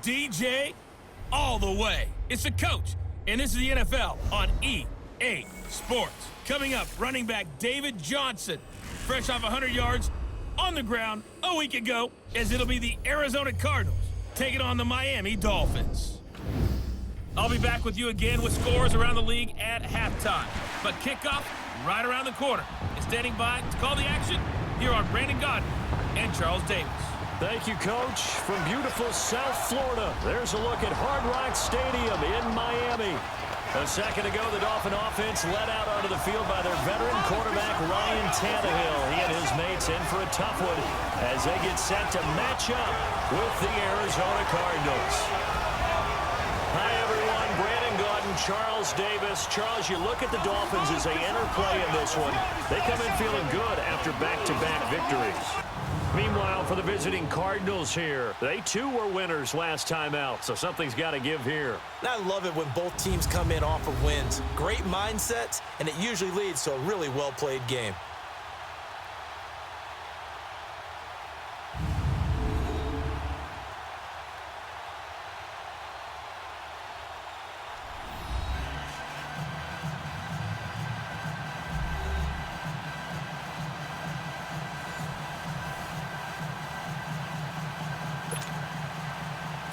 DJ all the way. It's the coach, and this is the NFL on EA Sports. Coming up, running back David Johnson, fresh off 100 yards on the ground a week ago, as it'll be the Arizona Cardinals taking on the Miami Dolphins. I'll be back with you again with scores around the league at halftime. But kickoff right around the corner. And standing by to call the action, here are Brandon Godden and Charles Davis. Thank you, Coach. From beautiful South Florida, there's a look at Hard Rock Stadium in Miami. A second ago, the Dolphin offense led out onto the field by their veteran quarterback, Ryan Tannehill. He and his mates in for a tough one as they get set to match up with the Arizona Cardinals. Hi, everyone. Brandon Godden, Charles Davis. Charles, you look at the Dolphins as they enter play in this one. They come in feeling good after back-to-back victories. Meanwhile, for the visiting Cardinals here, they too were winners last time out, so something's got to give here. I love it when both teams come in off of wins. Great mindsets, and it usually leads to a really well-played game.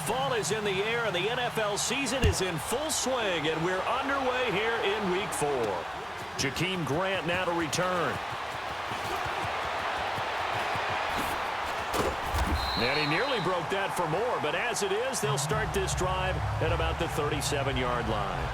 Fall is in the air, and the NFL season is in full swing, and we're underway here in Week 4. Jakeem Grant now to return. And he nearly broke that for more, but as it is, they'll start this drive at about the 37-yard line.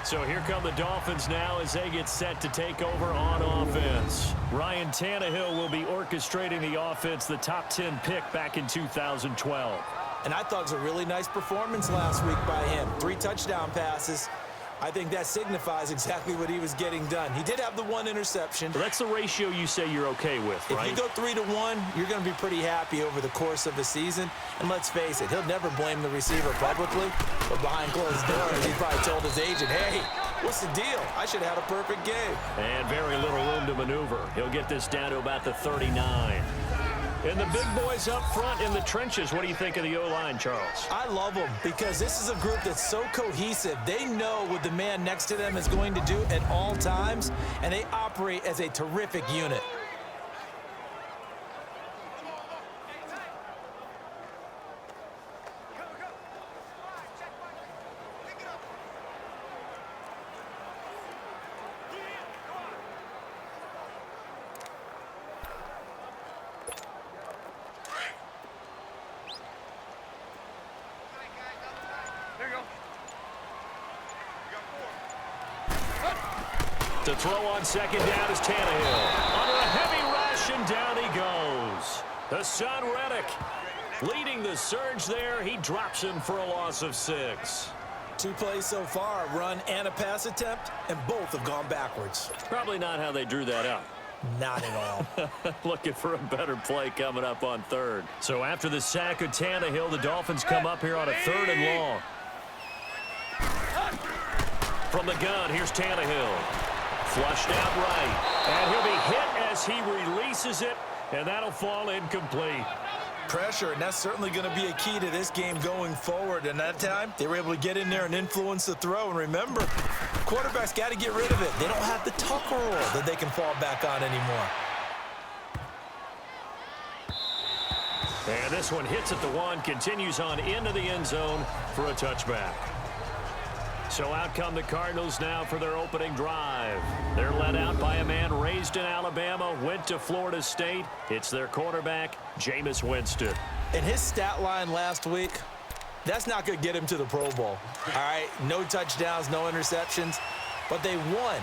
So here come the Dolphins now as they get set to take over on offense. Ryan Tannehill will be orchestrating the offense, the top 10 pick back in 2012. And I thought it was a really nice performance last week by him. 3 touchdown passes. I think that signifies exactly what he was getting done. He did have the 1 interception. That's the ratio you say you're okay with, right? If you go 3-to-1, you're going to be pretty happy over the course of the season. And let's face it, he'll never blame the receiver publicly. But behind closed doors, he probably told his agent, hey, what's the deal? I should have had a perfect game. And very little room to maneuver. He'll get this down to about the 39. And the big boys up front in the trenches. What do you think of the O-line, Charles? I love them because this is a group that's so cohesive. They know what the man next to them is going to do at all times, and they operate as a terrific unit. To throw on second down is Tannehill. Under a heavy rush, and down he goes. Hassan Reddick leading the surge there. He drops him for a loss of 6. 2 plays so far, a run and a pass attempt, and both have gone backwards. Probably not how they drew that up. Not at all. Looking for a better play coming up on 3rd. So after the sack of Tannehill, the Dolphins come up here on a 3rd and long. From the gun, here's Tannehill. Flushed out right. And he'll be hit as he releases it, and that'll fall incomplete. Pressure, and that's certainly going to be a key to this game going forward. And that time, they were able to get in there and influence the throw. And remember, quarterbacks got to get rid of it. They don't have the tuck roll that they can fall back on anymore. And this one hits at the 1, continues on into the end zone for a touchback. So out come the Cardinals now for their opening drive. They're led out by a man raised in Alabama, went to Florida State. It's their quarterback, Jameis Winston. And his stat line last week, that's not going to get him to the Pro Bowl. All right, no touchdowns, no interceptions, but they won.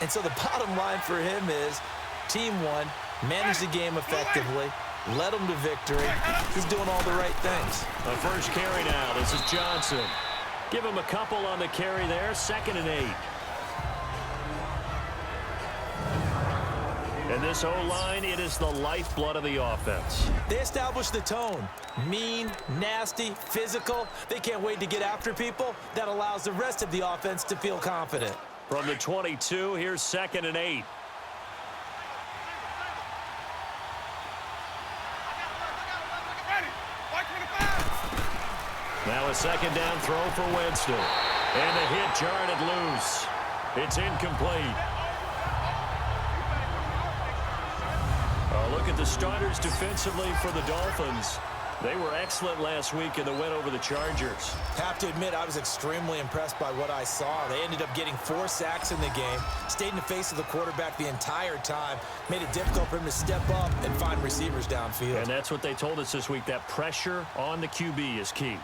And so the bottom line for him is team won, managed the game effectively, led them to victory. He's doing all the right things. The first carry now. This is Johnson. Give him a couple on the carry there. 2nd and 8. And this O-line, it is the lifeblood of the offense. They establish the tone. Mean, nasty, physical. They can't wait to get after people. That allows the rest of the offense to feel confident. From the 22, here's 2nd and 8. Now a second down throw for Winston. And the hit jarred it loose. It's incomplete. Look at the starters defensively for the Dolphins. They were excellent last week in the win over the Chargers. Have to admit, I was extremely impressed by what I saw. They ended up getting 4 sacks in the game, stayed in the face of the quarterback the entire time, made it difficult for him to step up and find receivers downfield. And that's what they told us this week, that pressure on the QB is key.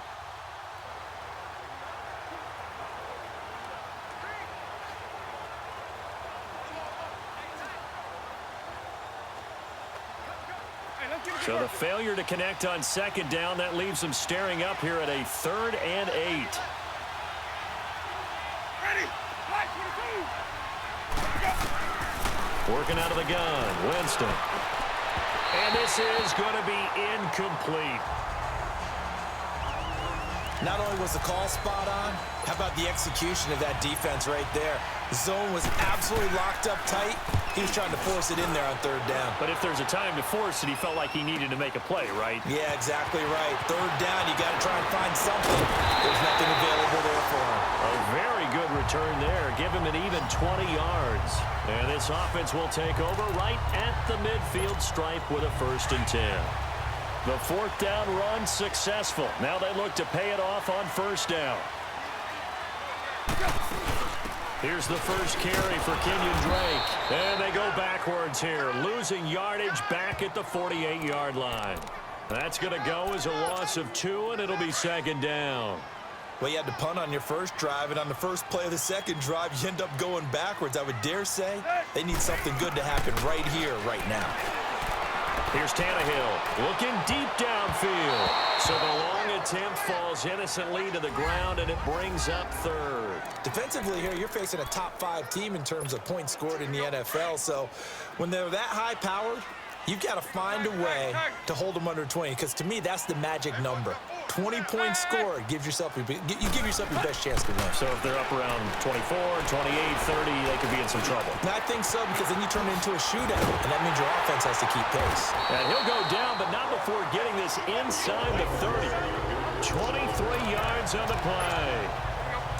So the failure to connect on second down, that leaves them staring up here at a 3rd and 8. Working out of the gun, Winston. And this is going to be incomplete. Not only was the call spot on, how about the execution of that defense right there? The zone was absolutely locked up tight. He was trying to force it in there on 3rd down. But if there's a time to force it, he felt like he needed to make a play, right? Yeah, exactly right. 3rd down, you got to try and find something. There's nothing available there for him. A very good return there. Give him an even 20 yards. And this offense will take over right at the midfield stripe with a 1st and 10. The 4th down run successful. Now they look to pay it off on 1st down. Here's the first carry for Kenyon Drake. And they go backwards here, losing yardage back at the 48-yard line. That's going to go as a loss of 2, and it'll be 2nd down. Well, you had to punt on your first drive, and on the first play of the second drive, you end up going backwards. I would dare say they need something good to happen right here, right now. Here's Tannehill looking deep downfield. So the long attempt falls innocently to the ground, and it brings up 3rd. Defensively here, you're facing a top 5 team in terms of points scored in the NFL. So when they're that high-powered, you've got to find a way to hold them under 20, because to me, that's the magic number. 20 points scored gives yourself you give yourself your best chance to win. So if they're up around 24, 28, 30, they could be in some trouble. And I think so, because then you turn it into a shootout, and that means your offense has to keep pace. And he'll go down, but not before getting this inside the 30. 23 yards on the play.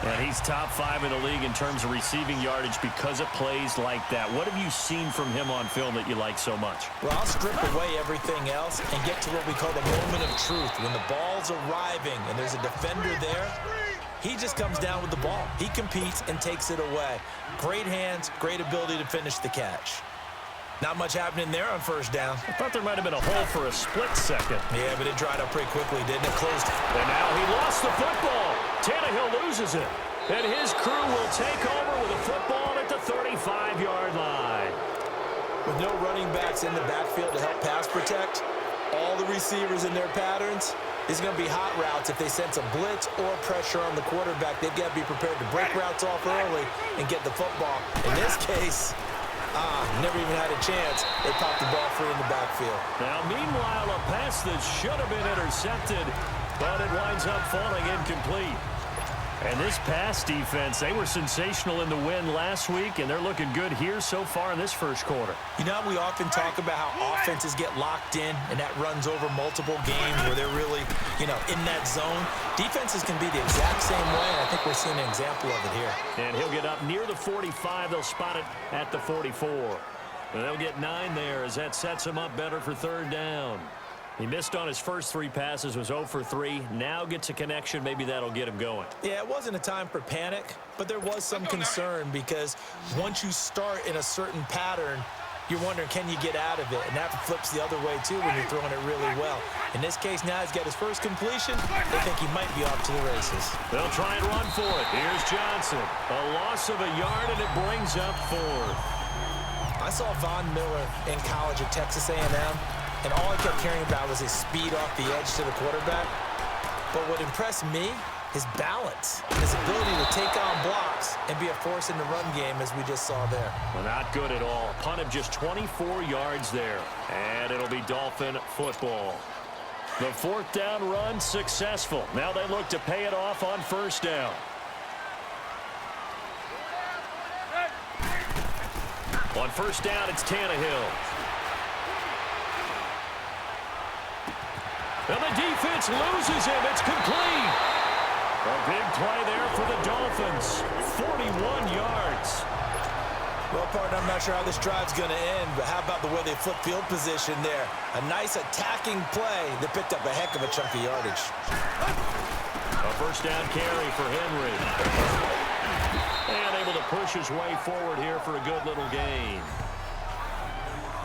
And he's top 5 in the league in terms of receiving yardage because of plays like that. What have you seen from him on film that you like so much? Well, I'll strip away everything else and get to what we call the moment of truth. When the ball's arriving and there's a defender there, he just comes down with the ball. He competes and takes it away. Great hands, great ability to finish the catch. Not much happening there on 1st down. I thought there might have been a hole for a split second. Yeah, but it dried up pretty quickly, didn't it? Closed. And now he lost the football. Tannehill loses it. And his crew will take over with a football at the 35-yard line. With no running backs in the backfield to help pass protect, all the receivers in their patterns, it's going to be hot routes. If they sense a blitz or pressure on the quarterback, they've got to be prepared to break routes off early and get the football. In this case, never even had a chance. They popped the ball free in the backfield. Now, meanwhile, a pass that should have been intercepted, but it winds up falling incomplete. And this pass defense, they were sensational in the win last week, and they're looking good here so far in this first quarter. You know, we often talk about how offenses get locked in, and that runs over multiple games where they're really, in that zone. Defenses can be the exact same way, and I think we're seeing an example of it here. And he'll get up near the 45. They'll spot it at the 44. And they'll get 9 there as that sets him up better for 3rd down. He missed on his first 3 passes, was 0 for 3. Now gets a connection. Maybe that'll get him going. Yeah, it wasn't a time for panic, but there was some concern because once you start in a certain pattern, you're wondering, can you get out of it? And that flips the other way, too, when you're throwing it really well. In this case, now he's got his first completion. They think he might be off to the races. They'll try and run for it. Here's Johnson. A loss of a yard, and it brings up 4th. I saw Von Miller in college at Texas A&M. And all I kept hearing about was his speed off the edge to the quarterback. But what impressed me, his balance, his ability to take on blocks and be a force in the run game, as we just saw there. Well, not good at all. Punt of just 24 yards there. And it'll be Dolphin football. The 4th down run successful. Now they look to pay it off on 1st down. On 1st down, it's Tannehill. And the defense loses him. It's complete. A big play there for the Dolphins. 41 yards. Well, partner, I'm not sure how this drive's going to end, but how about the way they flip field position there? A nice attacking play that picked up a heck of a chunk of yardage. A first down carry for Henry. And able to push his way forward here for a good little gain.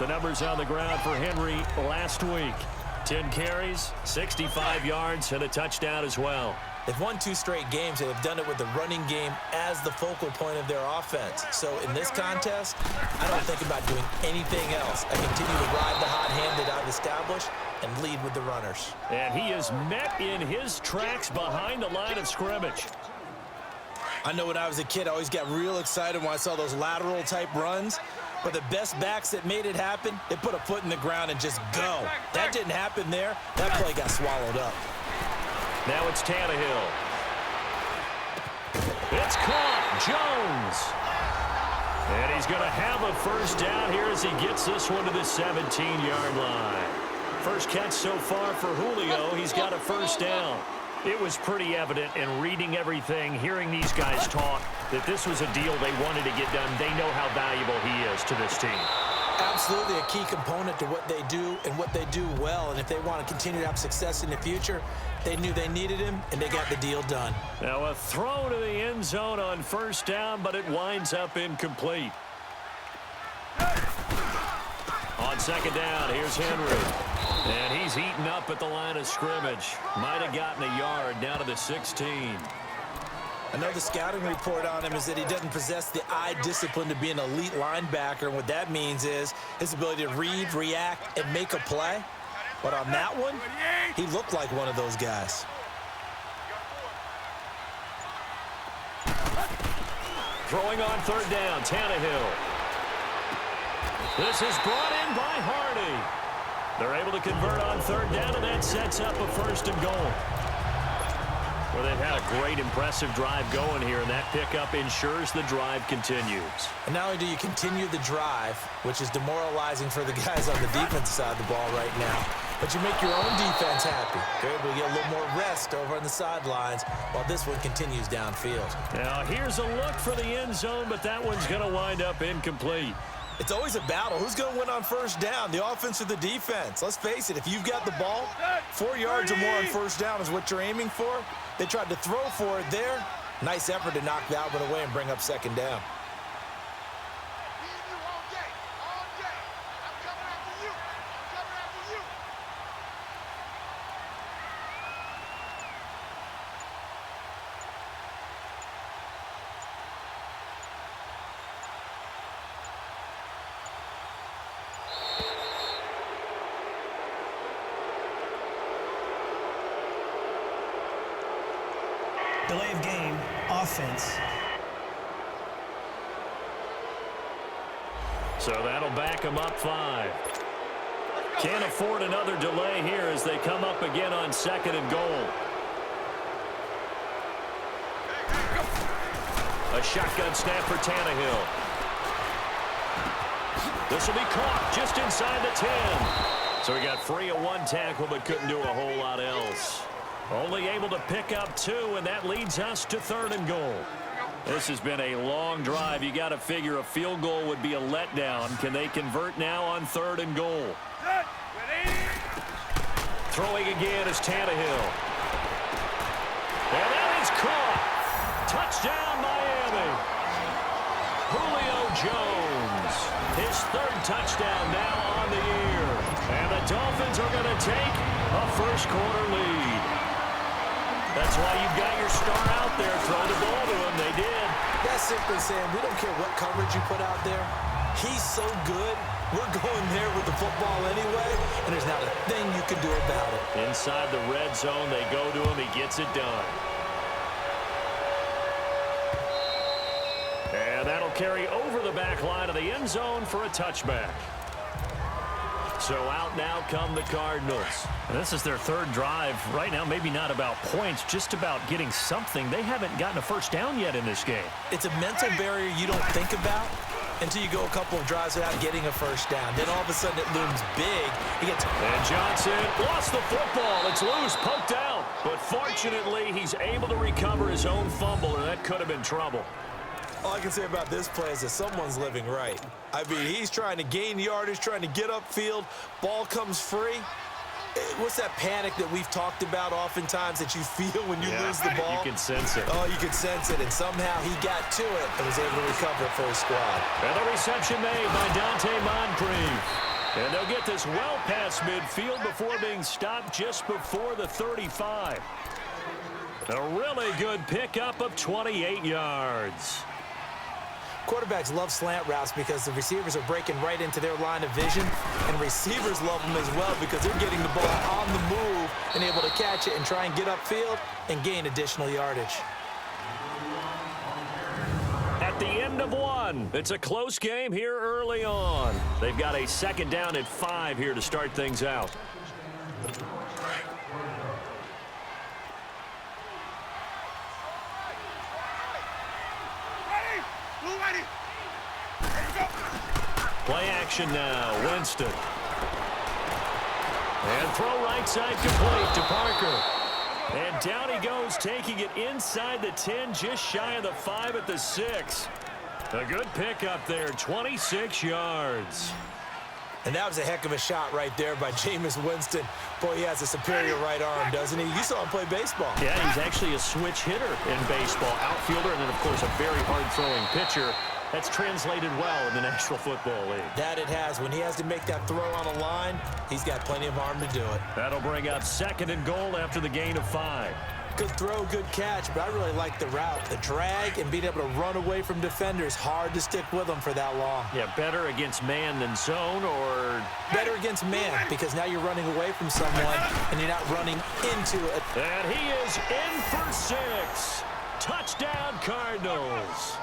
The numbers on the ground for Henry last week. 10 carries, 65 yards, and a touchdown as well. They've won 2 straight games, and they've done it with the running game as the focal point of their offense. So in this contest, I don't think about doing anything else. I continue to ride the hot hand that I've established and lead with the runners. And he is met in his tracks behind the line of scrimmage. I know when I was a kid, I always got real excited when I saw those lateral-type runs. But the best backs that made it happen, they put a foot in the ground and just go. That didn't happen there. That play got swallowed up. Now it's Tannehill. It's caught. Jones. And he's going to have a first down here as he gets this one to the 17-yard line. First catch so far for Julio. He's got a first down. It was pretty evident in reading everything, hearing these guys talk, that this was a deal they wanted to get done. They know how valuable he is to this team. Absolutely a key component to what they do and what they do well. And if they want to continue to have success in the future, they knew they needed him, and they got the deal done. Now a throw to the end zone on first down, but it winds up incomplete. On second down, here's Henry. And he's eaten up at the line of scrimmage. Might have gotten a yard down to the 16. I know the scouting report on him is that he doesn't possess the eye discipline to be an elite linebacker. And what that means is his ability to read, react, and make a play. But on that one, he looked like one of those guys. Throwing on third down, Tannehill. This is brought in by Hardy. They're able to convert on third down, and that sets up a first and goal. Well, they've had a great, impressive drive going here, and that pickup ensures the drive continues. And not only do you continue the drive, which is demoralizing for the guys on the defensive side of the ball right now, but you make your own defense happy. They're able to get a little more rest over on the sidelines while this one continues downfield. Now, here's a look for the end zone, but that one's going to wind up incomplete. It's always a battle. Who's going to win on first down, the offense or the defense? Let's face it, if you've got the ball, 4 yards or more on first down is what you're aiming for. They tried to throw for it there. Nice effort to knock that one away and bring up second down. Delay of game, offense. So that'll back them up 5. Can't afford another delay here as they come up again on second and goal. A shotgun snap for Tannehill. This will be caught just inside the 10. So he got free of one tackle but couldn't do a whole lot else. Only able to pick up 2, and that leads us to third and goal. This has been a long drive. You got to figure a field goal would be a letdown. Can they convert now on third and goal? Throwing again is Tannehill. And that is caught. Touchdown, Miami. Julio Jones. His third touchdown now on the year. And the Dolphins are going to take a first quarter lead. That's why you've got your star out there. Throw the ball to him. They did. That's simply saying we don't care what coverage you put out there. He's so good. We're going there with the football anyway, and there's not a thing you can do about it. Inside the red zone, they go to him. He gets it done. And that'll carry over the back line of the end zone for a touchback. So out now come the Cardinals. And this is their third drive. Right now, maybe not about points, just about getting something. They haven't gotten a first down yet in this game. It's a mental barrier you don't think about until you go a couple of drives without getting a first down. Then all of a sudden it looms big. And Johnson lost the football. It's loose, poked out. But fortunately, he's able to recover his own fumble, and that could have been trouble. All I can say about this play is that someone's living right. I mean, he's trying to gain yardage, trying to get upfield. Ball comes free. What's that panic that we've talked about oftentimes that you feel when you lose the ball? You can sense it. Oh, you can sense it, and somehow he got to it and was able to recover it for his squad. And the reception made by Dante Moncrief. And they'll get this well past midfield before being stopped just before the 35. A really good pickup of 28 yards. Quarterbacks love slant routes because the receivers are breaking right into their line of vision, and receivers love them as well because they're getting the ball on the move and able to catch it and try and get upfield and gain additional yardage. At the end of one, it's a close game here early on. They've got a second down at 5 here to start things out. Play action now, Winston. And throw right side complete to Parker. And down he goes, taking it inside the 10, just shy of the 5 at the 6. A good pickup there, 26 yards. And that was a heck of a shot right there by Jameis Winston. Boy, he has a superior right arm, doesn't he? You saw him play baseball. Yeah, he's actually a switch hitter in baseball. Outfielder and then, of course, a very hard-throwing pitcher. That's translated well in the National Football League. That it has. When he has to make that throw on a line, he's got plenty of arm to do it. That'll bring up 2nd and goal after the gain of 5. Good throw, good catch, but I really like the route. The drag and being able to run away from defenders, hard to stick with them for that long. Yeah, better against man than zone, or better against man because now you're running away from someone and you're not running into it. And he is in for 6. Touchdown, Cardinals.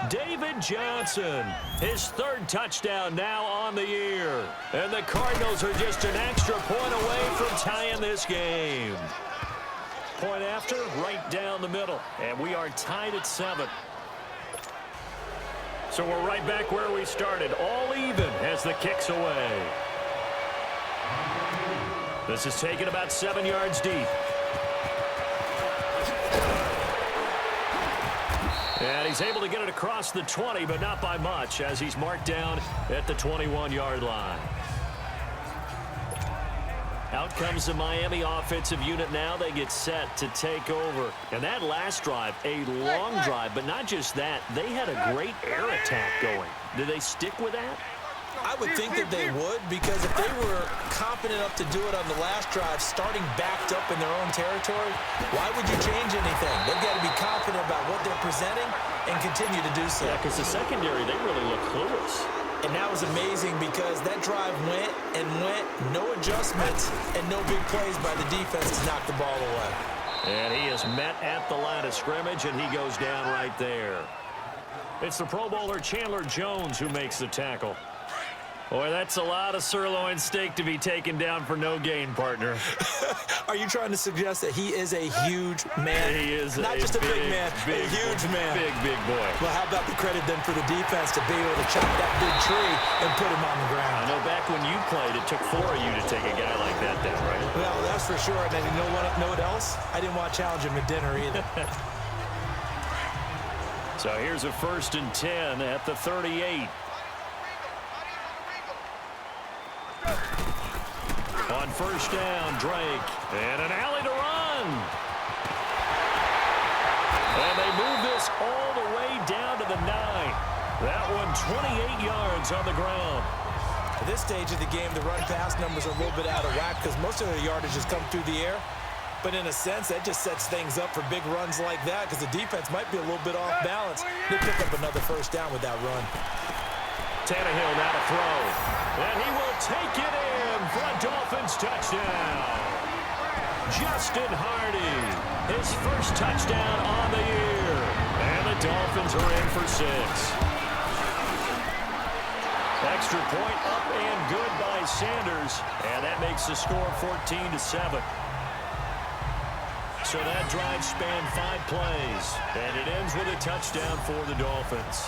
David Johnson, his 3rd touchdown now on the year. And the Cardinals are just an extra point away from tying this game. Point after, right down the middle. And we are tied at 7. So we're right back where we started. All even as the kick's away. This is taken about 7 yards deep. And he's able to get it across the 20, but not by much, as he's marked down at the 21-yard line. Out comes the Miami offensive unit now. They get set to take over. And that last drive, a long drive, but not just that. They had a great air attack going. Did they stick with that? I would think that they would, because if they were confident enough to do it on the last drive, starting backed up in their own territory, why would you change anything? They've got to be confident about what they're presenting and continue to do so. Yeah, because the secondary, they really look clueless. And that was amazing because that drive went and went, no adjustments, and no big plays by the defense to knock the ball away. And he is met at the line of scrimmage, and he goes down right there. It's the Pro Bowler Chandler Jones who makes the tackle. Boy, that's a lot of sirloin steak to be taken down for no gain, partner. Are you trying to suggest that he is a huge man? He is not just a big man, a huge man. Big boy. Well, how about the credit then for the defense to be able to chop that big tree and put him on the ground? I know back when you played, it took 4 of you to take a guy like that down, right? Well, that's for sure. And then you know what else? I didn't want to challenge him at dinner either. So here's a 1st and 10 at the 38. On 1st down, Drake. And an alley to run. And they move this all the way down to the 9. That one 28 yards on the ground. At this stage of the game, the run-pass numbers are a little bit out of whack because most of the yardage has come through the air. But in a sense, that just sets things up for big runs like that because the defense might be a little bit off balance. They pick up another 1st down with that run. Tannehill now to throw. And he will take it in for a Dolphins touchdown. Justin Hardy, his 1st touchdown on the year. And the Dolphins are in for 6. Extra point up and good by Sanders. And that makes the score 14-7. So that drive spanned 5 plays. And it ends with a touchdown for the Dolphins.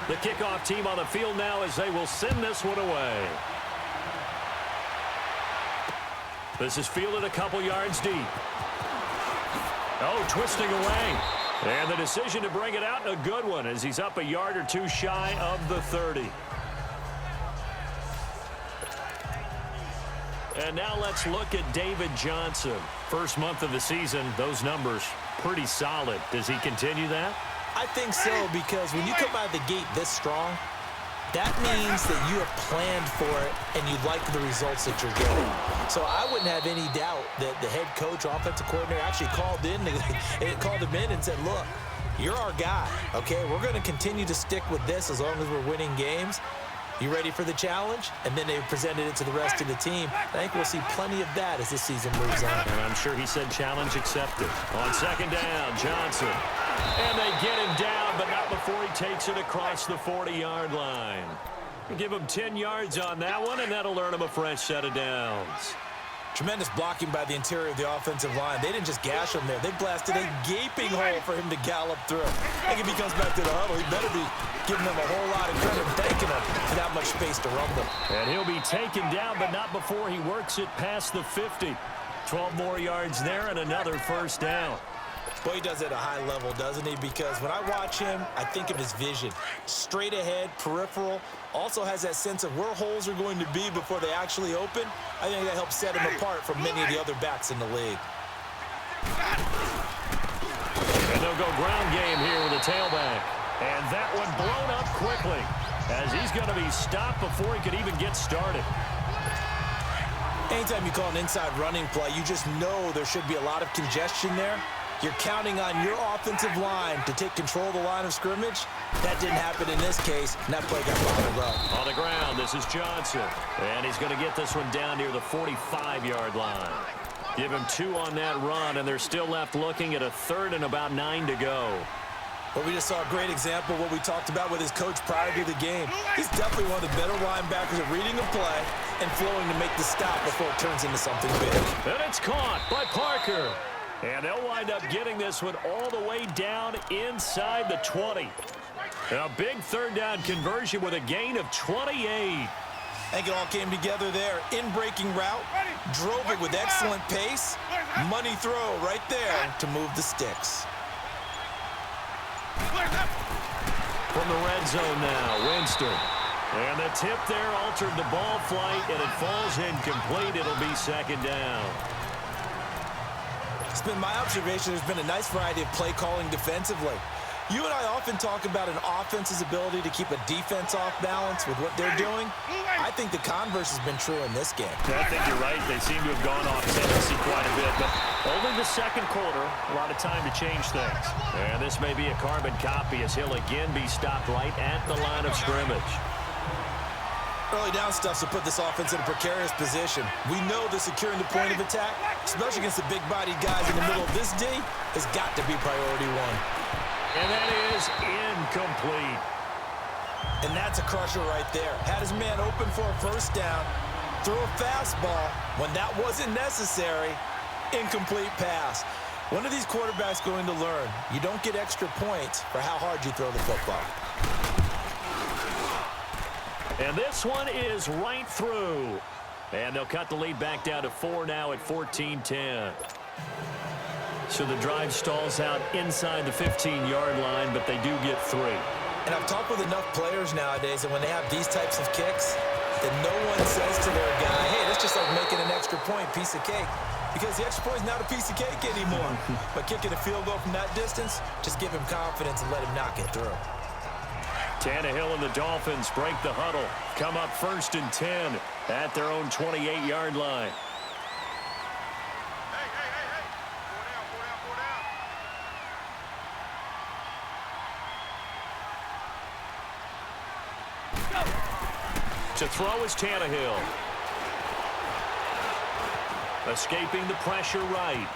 The kickoff team on the field now as they will send this one away. This is fielded a couple yards deep. Oh, twisting away. And the decision to bring it out, a good one, as he's up a yard or two shy of the 30. And now let's look at David Johnson. First month of the season, those numbers pretty solid. Does he continue that? I think so, because when you come out of the gate this strong, that means that you have planned for it and you like the results that you're getting. So I wouldn't have any doubt that the head coach, offensive coordinator, actually called him in and said, look, you're our guy, okay? We're going to continue to stick with this as long as we're winning games. You ready for the challenge? And then they presented it to the rest of the team. I think we'll see plenty of that as this season moves on. And I'm sure he said challenge accepted. On second down, Johnson. And they get him down, but not before he takes it across the 40-yard line. Give him 10 yards on that one, and that'll earn him a fresh set of downs. Tremendous blocking by the interior of the offensive line. They didn't just gash him there. They blasted a gaping hole for him to gallop through. I think if he comes back to the huddle, he better be giving them a whole lot of credit, thanking them for that much space to rumble. And he'll be taken down, but not before he works it past the 50. 12 more yards there and another first down. Boy, he does it at a high level, doesn't he? Because when I watch him, I think of his vision. Straight ahead, peripheral, also has that sense of where holes are going to be before they actually open. I think that helps set him apart from many of the other backs in the league. And they'll go ground game here with a tailback. And that one blown up quickly as he's going to be stopped before he could even get started. Anytime you call an inside running play, you just know there should be a lot of congestion there. You're counting on your offensive line to take control of the line of scrimmage. That didn't happen in this case, and that play got bottled up. On the ground, this is Johnson. And he's going to get this one down near the 45-yard line. Give him 2 on that run, and they're still left looking at a third and about 9 to go. Well, we just saw a great example of what we talked about with his coach prior to the game. He's definitely one of the better linebackers at reading a play and flowing to make the stop before it turns into something big. And it's caught by Parker. And they'll wind up getting this one all the way down inside the 20. A big third down conversion with a gain of 28. I think it all came together there. In-breaking route, drove it with excellent pace. Money throw right there to move the sticks. From the red zone now, Winston. And the tip there altered the ball flight, and it falls incomplete. It'll be second down. It's been my observation there's been a nice variety of play calling defensively. You and I often talk about an offense's ability to keep a defense off balance with what they're doing. I think the converse has been true in this game. I think you're right. They seem to have gone off tendency quite a bit, but only the second quarter, a lot of time to change things. And this may be a carbon copy as he'll again be stopped right at the line of scrimmage. Early down stuffs will put this offense in a precarious position. We know that securing the point of attack, especially against the big-bodied guys in the middle of this D, has got to be priority one. And that is incomplete. And that's a crusher right there. Had his man open for a first down, threw a fastball when that wasn't necessary, incomplete pass. When are these quarterbacks going to learn? You don't get extra points for how hard you throw the football. And this one is right through. And they'll cut the lead back down to 4 now at 14-10. So the drive stalls out inside the 15-yard line, but they do get 3. And I've talked with enough players nowadays that when they have these types of kicks, that no one says to their guy, hey, that's just like making an extra point, piece of cake. Because the extra point is not a piece of cake anymore. But kicking a field goal from that distance, just give him confidence and let him knock it through. Tannehill and the Dolphins break the huddle. Come up 1st and 10 at their own 28-yard line. To throw is Tannehill. Escaping the pressure right.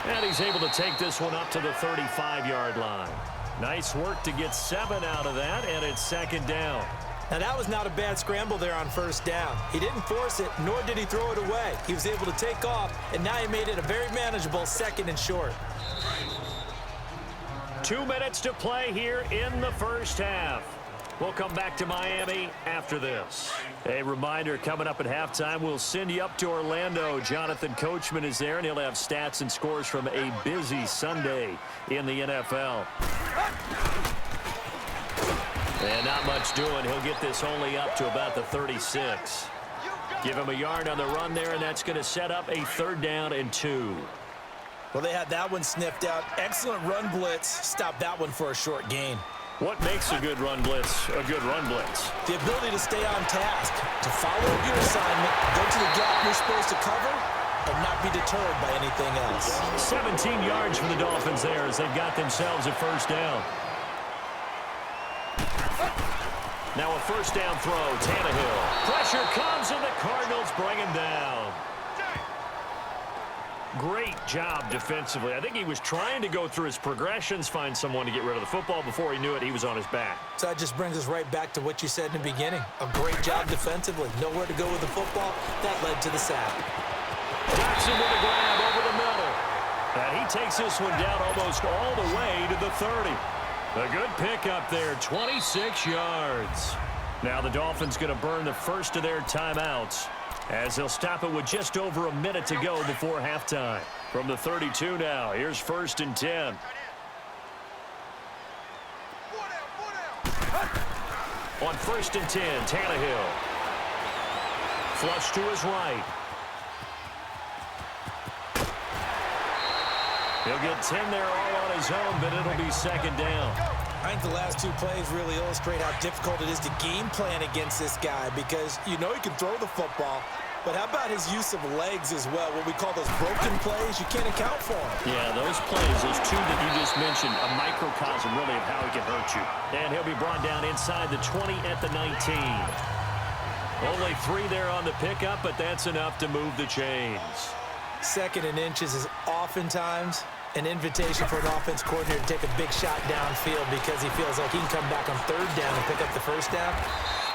And he's able to take this one up to the 35-yard line. Nice work to get 7 out of that, and it's second down. Now, that was not a bad scramble there on first down. He didn't force it, nor did he throw it away. He was able to take off, and now he made it a very manageable 2nd and short. 2 minutes to play here in the first half. We'll come back to Miami after this. A reminder, coming up at halftime, we'll send you up to Orlando. Jonathan Coachman is there, and he'll have stats and scores from a busy Sunday in the NFL. And not much doing. He'll get this only up to about the 36. Give him a yard on the run there, and that's going to set up a 3rd down and 2. Well, they had that one sniffed out. Excellent run blitz. Stop that one for a short gain. What makes a good run blitz a good run blitz? The ability to stay on task, to follow your assignment, go to the gap you're supposed to cover, and not be deterred by anything else. 17 yards for the Dolphins there as they've got themselves a 1st down. Now a 1st down throw, Tannehill. Pressure comes, and the Cardinals bring him down. Great job defensively. I think he was trying to go through his progressions, find someone to get rid of the football. Before he knew it, he was on his back. So that just brings us right back to what you said in the beginning. A great job defensively. Nowhere to go with the football. That led to the sack. Johnson with a grab over the middle. And he takes this one down almost all the way to the 30. A good pickup there, 26 yards. Now the Dolphins going to burn the first of their timeouts as they'll stop it with just over a minute to go before halftime. From the 32 now, here's 1st and 10. On 1st and 10, Tannehill. Flush to his right. He'll get 10 there all on his own, but it'll be 2nd down. I think the last 2 plays really illustrate how difficult it is to game plan against this guy because you know he can throw the football, but how about his use of legs as well? What we call those broken plays, you can't account for them. Yeah, those plays, those 2 that you just mentioned, a microcosm really of how he can hurt you. And he'll be brought down inside the 20 at the 19. Only 3 there on the pickup, but that's enough to move the chains. 2nd and inches is oftentimes an invitation for an offense coordinator to take a big shot downfield because he feels like he can come back on 3rd down and pick up the 1st down.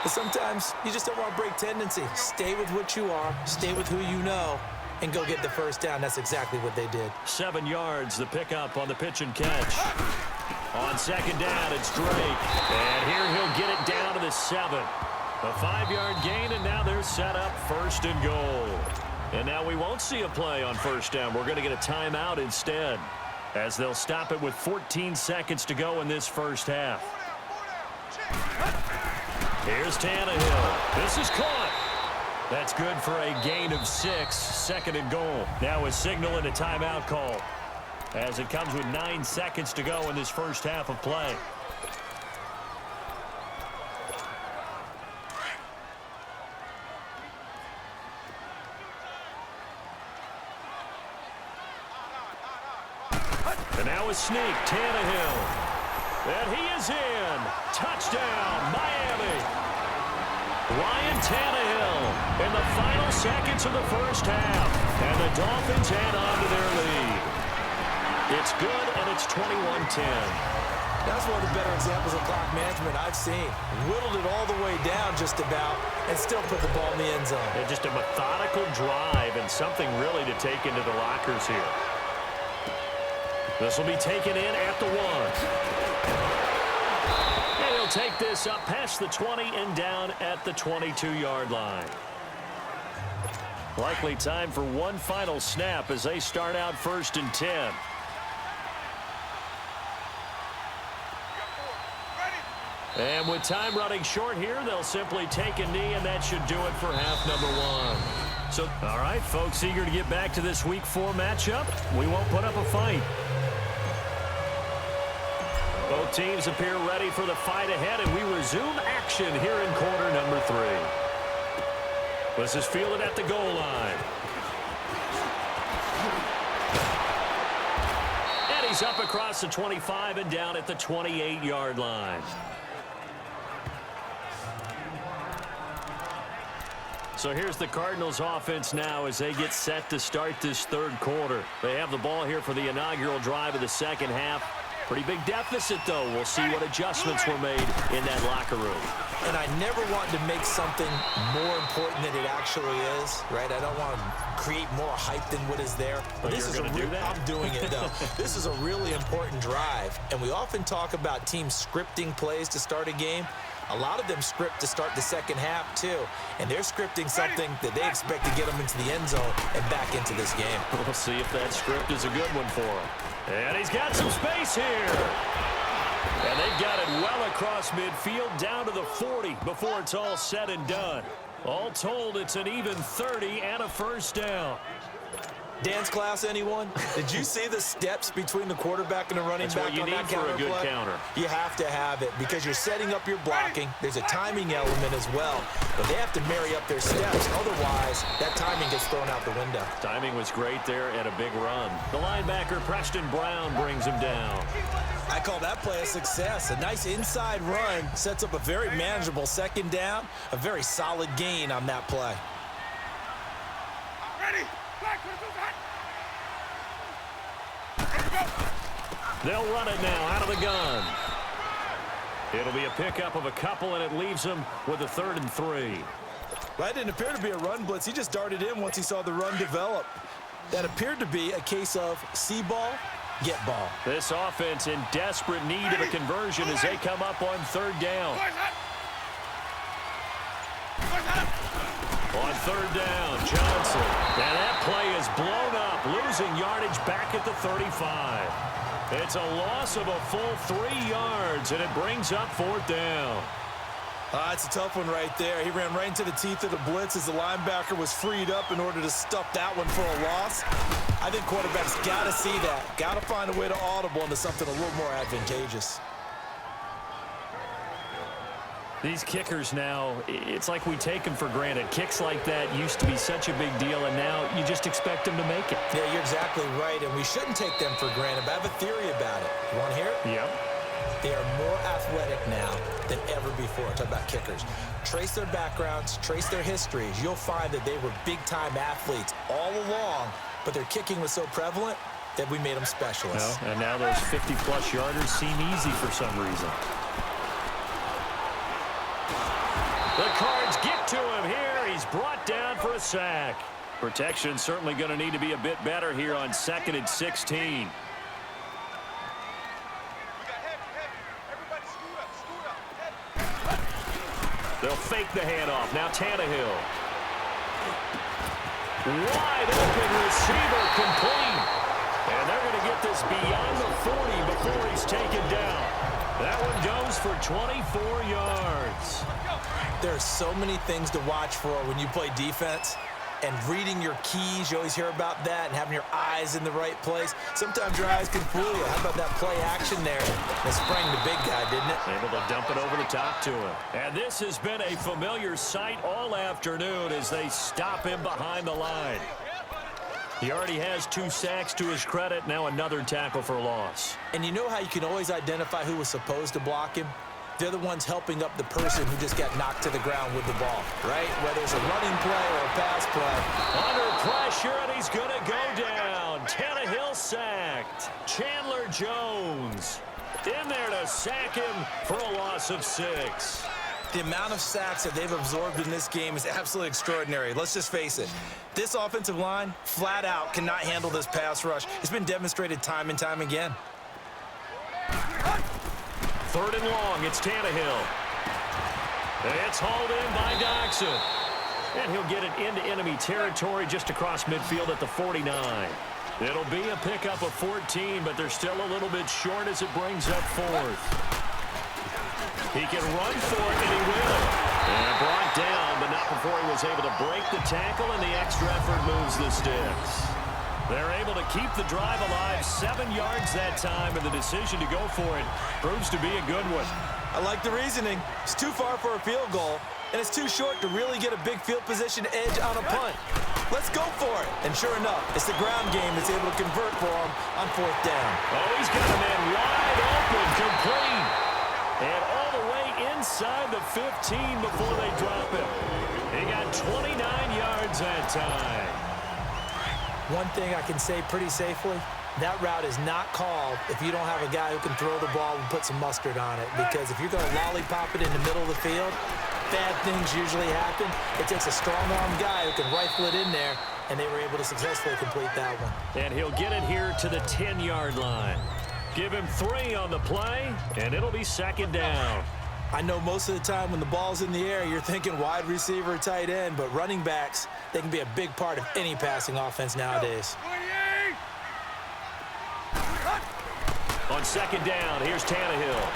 But sometimes you just don't want to break tendency. Stay with what you are, stay with who you know, and go get the 1st down. That's exactly what they did. 7 yards, the pickup on the pitch and catch. On 2nd down, it's Drake. And here he'll get it down to the 7. A 5-yard gain, and now they're set up 1st and goal. And now we won't see a play on 1st down. We're going to get a timeout instead as they'll stop it with 14 seconds to go in this first half. Here's Tannehill. This is caught. That's good for a gain of 6, 2nd and goal. Now a signal and a timeout call as it comes with 9 seconds to go in this first half of play. And now a sneak, Tannehill. And he is in. Touchdown, Miami. Ryan Tannehill in the final seconds of the first half. And the Dolphins add on to their lead. It's good, and it's 21-10. That's one of the better examples of clock management I've seen. Whittled it all the way down just about and still put the ball in the end zone. Yeah, just a methodical drive and something really to take into the lockers here. This will be taken in at the 1. And he'll take this up past the 20 and down at the 22-yard line. Likely time for one final snap as they start out 1st and 10. And with time running short here, they'll simply take a knee, and that should do it for half number 1. So, all right, folks, eager to get back to this Week 4 matchup. We won't put up a fight. Both teams appear ready for the fight ahead, and we resume action here in quarter number 3. This is fielded at the goal line. And he's up across the 25 and down at the 28-yard line. So here's the Cardinals offense now as they get set to start this 3rd quarter. They have the ball here for the inaugural drive of the 2nd half. Pretty big deficit, though. We'll see what adjustments were made in that locker room. And I never want to make something more important than it actually is, right? I don't want to create more hype than what is there. But this is do that? I'm doing it, though. This is a really important drive. And we often talk about teams scripting plays to start a game. A lot of them script to start the second half, too. And they're scripting something that they expect to get them into the end zone and back into this game. We'll see if that script is a good one for him. And he's got some space here. And they've got it well across midfield down to the 40 before it's all said and done. All told, it's an even 30 and a first down. Dance class, anyone? Did you see the steps between the quarterback and the running back on that counter play? That's what you need for a good counter. You have to have it because you're setting up your blocking. There's a timing element as well, but they have to marry up their steps. Otherwise, that timing gets thrown out the window. Timing was great there and a big run. The linebacker, Preston Brown, brings him down. I call that play a success. A nice inside run sets up a very manageable second down, a very solid gain on that play. Ready? They'll run it now out of the gun. It'll be a pickup of a couple, and it leaves them with a 3rd and 3. That didn't appear to be a run blitz. He just darted in once he saw the run develop. That appeared to be a case of see ball, get ball. This offense in desperate need of a conversion as they come up on 3rd down. On 3rd down, Johnson. And that play is blown up, losing yardage back at the 35. It's a loss of a full 3 yards, and it brings up 4th down. It's a tough one right there. He ran right into the teeth of the blitz as the linebacker was freed up in order to stuff that one for a loss. I think quarterbacks got to see that. Got to find a way to audible into something a little more advantageous. These kickers now, it's like we take them for granted. Kicks like that used to be such a big deal, and now you just expect them to make it. Yeah, you're exactly right, and we shouldn't take them for granted, but I have a theory about it. You want to hear it? Yep. They are more athletic now than ever before. Talk about kickers. Trace their backgrounds, trace their histories. You'll find that they were big-time athletes all along, but their kicking was so prevalent that we made them specialists. And now those 50-plus yarders seem easy for some reason. The Cards get to him here. He's brought down for a sack. Protection certainly going to need to be a bit better here on 2nd and 16. They'll fake the handoff. Now Tannehill. Wide open receiver complete. And they're going to get this beyond the 40 before he's taken down. That one goes for 24 yards. There are so many things to watch for when you play defense. And reading your keys, you always hear about that, and having your eyes in the right place. Sometimes your eyes can fool you. How about that play action there? It sprang the big guy, didn't it? Able to dump it over the top to him. And this has been a familiar sight all afternoon as they stop him behind the line. He already has 2 sacks to his credit. Now another tackle for loss. And you know how you can always identify who was supposed to block him? They're the ones helping up the person who just got knocked to the ground with the ball, right? Whether it's a running play or a pass play. Under pressure, and he's going to go down. Tannehill sacked. Chandler Jones in there to sack him for a loss of 6. The amount of sacks that they've absorbed in this game is absolutely extraordinary. Let's just face it. This offensive line, flat out, cannot handle this pass rush. It's been demonstrated time and time again. 3rd and long, it's Tannehill. It's hauled in by Doxson. And he'll get it into enemy territory just across midfield at the 49. It'll be a pickup of 14, but they're still a little bit short as it brings up 4th. He can run for it, and he will. And brought down, but not before he was able to break the tackle, and the extra effort moves the sticks. They're able to keep the drive alive, 7 yards that time, and the decision to go for it proves to be a good one. I like the reasoning. It's too far for a field goal, and it's too short to really get a big field position edge on a punt. Let's go for it. And sure enough, it's the ground game that's able to convert for him on 4th down. Oh, he's got a man wide open, complete. And all the way inside the 15 before they drop him. He got 29 yards that time. One thing I can say pretty safely, That route is not called if you don't have a guy who can throw the ball and put some mustard on it. Because if you're going to lollipop it in the middle of the field, bad things usually happen. It takes a strong-arm guy who can rifle it in there, and they were able to successfully complete that one. And he'll get it here to the 10-yard line. Give him 3 on the play, and it'll be second down. I know most of the time when the ball's in the air, you're thinking wide receiver, tight end, but running backs, they can be a big part of any passing offense nowadays. On second down, here's Tannehill.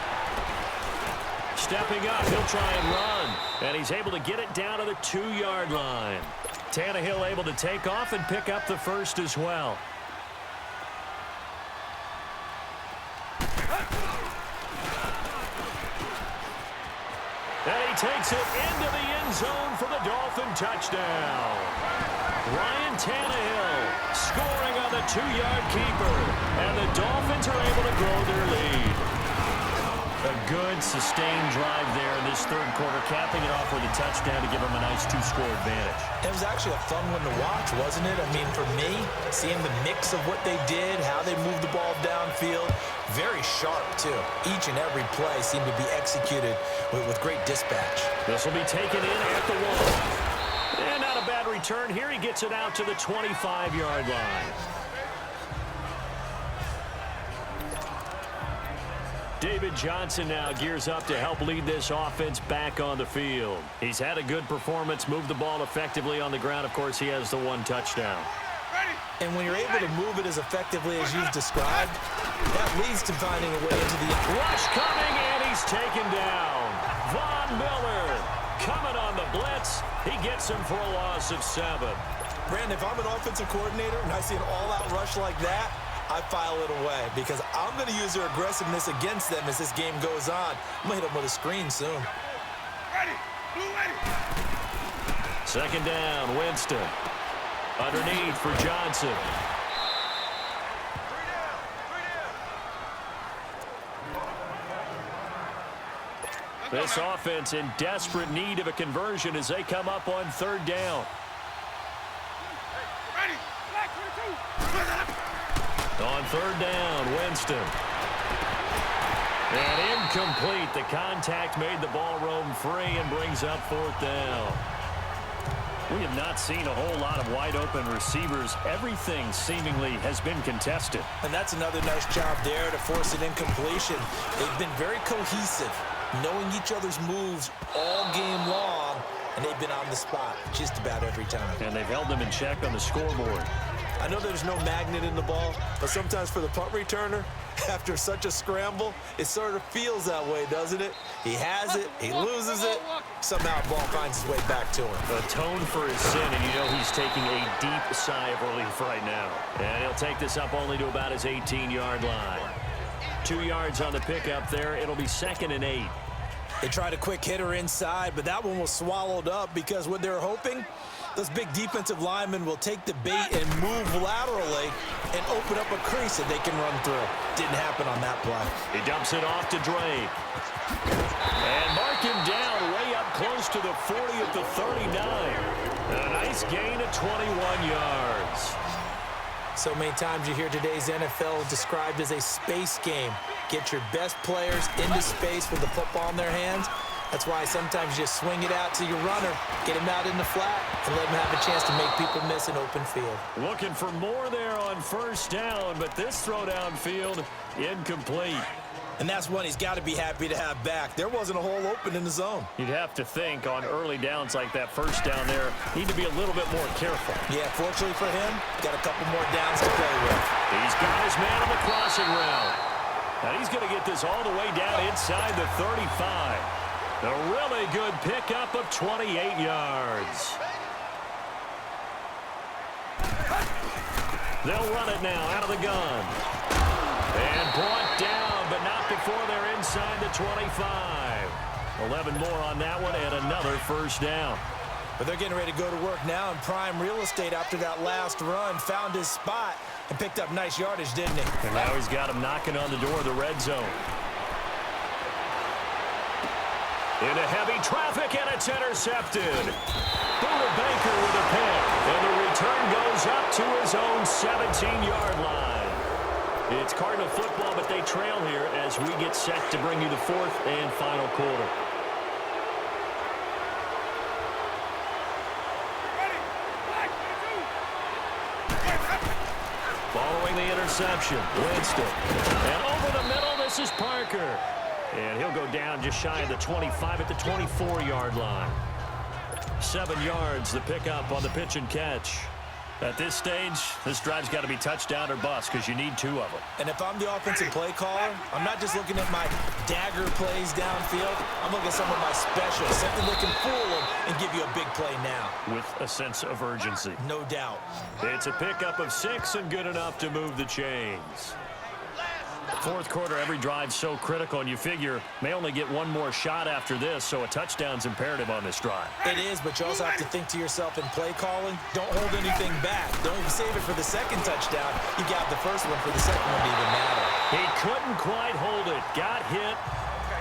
Stepping up, he'll try and run. And he's able to get it down to the 2-yard line. Tannehill able to take off and pick up the first as well. And he takes it into the end zone for the Dolphin touchdown. Ryan Tannehill scoring on the 2-yard keeper. And the Dolphins are able to grow their lead. A good, sustained drive there in this third quarter, capping it off with a touchdown to give them a nice 2-score advantage. It was actually a fun one to watch, wasn't it? I mean, for me, seeing the mix of what they did, how they moved the ball downfield, very sharp, too. Each and every play seemed to be executed with great dispatch. This will be taken in at the 1. And not a bad return here. He gets it out to the 25-yard line. David Johnson now gears up to help lead this offense back on the field. He's had a good performance, moved the ball effectively on the ground. Of course, he has the 1 touchdown. And when you're able to move it as effectively as you've described, that leads to finding a way into the rush coming, and he's taken down. Von Miller coming on the blitz. He gets him for a loss of 7. Brandon, if I'm an offensive coordinator and I see an all-out rush like that, I file it away because I'm going to use their aggressiveness against them as this game goes on. I'm going to hit them with a screen soon. Ready. Blue ready. Second down, Winston. Underneath for Johnson. This offense in desperate need of a conversion as they come up on third down. Ready. Black 22. On third down, Winston. And incomplete. The contact made the ball roam free and brings up fourth down. We have not seen a whole lot of wide-open receivers. Everything seemingly has been contested. And that's another nice job there to force an incompletion. They've been very cohesive, knowing each other's moves all game long, and they've been on the spot just about every time. And they've held them in check on the scoreboard. I know there's no magnet in the ball, but sometimes for the punt returner, after such a scramble, it sort of feels that way, doesn't it? He has it, he loses it, somehow the ball finds its way back to him. Atone for his sin, and you know he's taking a deep sigh of relief right now. And he'll take this up only to about his 18-yard line. 2 yards on the pickup there. It'll be 2nd and 8. They tried a quick hitter inside, but that one was swallowed up because what they're hoping, those big defensive linemen will take the bait and move laterally and open up a crease that they can run through. Didn't happen on that play. He dumps it off to Drake. And mark him down way up close to the 40 at the 39. A nice gain of 21 yards. So many times you hear today's NFL described as a space game. Get your best players into space with the football in their hands. That's why sometimes you swing it out to your runner, get him out in the flat, and let him have a chance to make people miss an open field. Looking for more there on first down, but this throw downfield incomplete. And that's one he's got to be happy to have back. There wasn't a hole open in the zone. You'd have to think on early downs like that first down there, need to be a little bit more careful. Yeah, fortunately for him, got a couple more downs to play with. He's got his man on the crossing route. And he's going to get this all the way down inside the 35. A really good pickup of 28 yards. They'll run it now out of the gun. And brought down, but not before they're inside the 25. 11 more on that one and another first down. But they're getting ready to go to work now in prime real estate after that last run. Found his spot and picked up nice yardage, didn't he? And now he's got him knocking on the door of the red zone. Into heavy traffic, and it's intercepted. Buda Baker with a pick, and the return goes up to his own 17-yard line. It's Cardinal football, but they trail here as we get set to bring you the fourth and final quarter. Following the interception, Winston. And over the middle, this is Parker. And he'll go down just shy of the 25 at the 24-yard line. 7 yards, the pickup on the pitch and catch. At this stage, this drive's got to be touchdown or bust because you need 2 of them. And if I'm the offensive play caller, I'm not just looking at my dagger plays downfield. I'm looking at some of my specials, something that can fool them and give you a big play now. With a sense of urgency. No doubt. It's a pickup of 6 and good enough to move the chains. Fourth quarter, every drive's so critical, and you figure may only get 1 more shot after this, so a touchdown's imperative on this drive. It is, but you also have to think to yourself in play calling, don't hold anything back. Don't even save it for the second touchdown. You got the first one for the second one to even matter. He couldn't quite hold it. Got hit.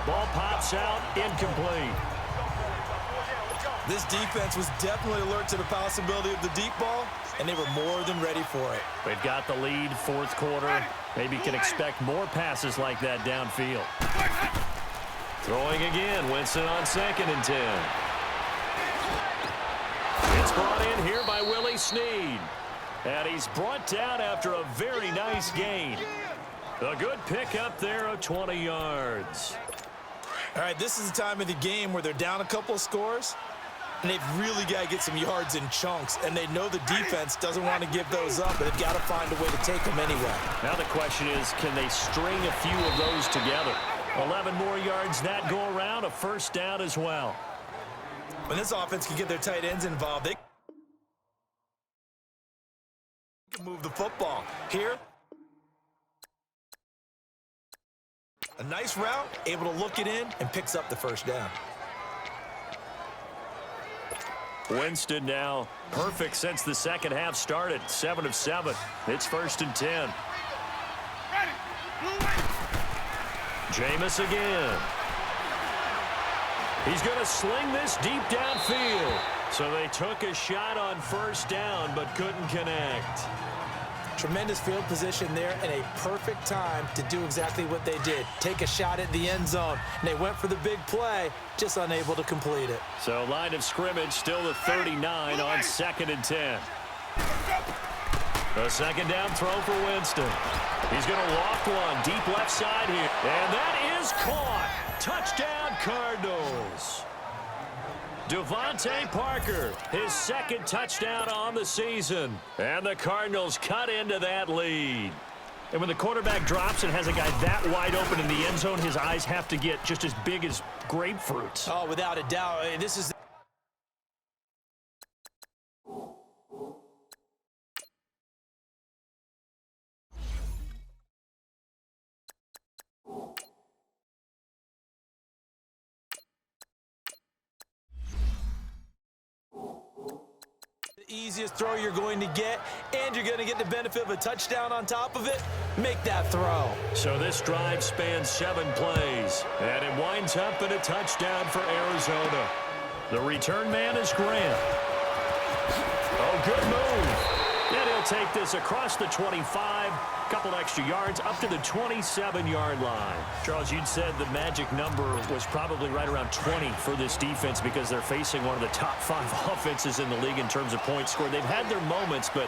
Ball pops out. Incomplete. This defense was definitely alert to the possibility of the deep ball, and they were more than ready for it. They've got the lead, fourth quarter. Maybe can expect more passes like that downfield. Throwing again, Winston on 2nd and 10. It's brought in here by Willie Snead. And he's brought down after a very nice gain. A good pickup there of 20 yards. All right, this is the time of the game where they're down a couple of scores, and they've really got to get some yards in chunks, and they know the defense doesn't want to give those up, but they've got to find a way to take them anyway. Now the question is, can they string a few of those together? 11 more yards that go around, a first down as well. When this offense can get their tight ends involved, they can move the football. Here, a nice route, able to look it in, and picks up the first down. Winston now perfect since the second half started. 7 of 7. It's 1st and 10. Jameis again. He's going to sling this deep downfield. So they took a shot on first down but couldn't connect. Tremendous field position there and a perfect time to do exactly what they did. Take a shot at the end zone. And they went for the big play, just unable to complete it. So line of scrimmage still the 39 on 2nd and 10. A second down throw for Winston. He's going to loft one deep left side here. And that is caught. Touchdown Cardinals. Devontae Parker, his 2nd touchdown on the season. And the Cardinals cut into that lead. And when the quarterback drops and has a guy that wide open in the end zone, his eyes have to get just as big as grapefruits. Oh, without a doubt. This is easiest throw you're going to get, and you're going to get the benefit of a touchdown on top of it. Make that throw. So this drive spans 7 plays, and it winds up in a touchdown for Arizona. The return man is Grant. Oh, good move. And he'll take this across the 25, couple extra yards, up to the 27-yard line. Charles, you'd said the magic number was probably right around 20 for this defense because they're facing one of the top 5 offenses in the league in terms of points scored. They've had their moments, but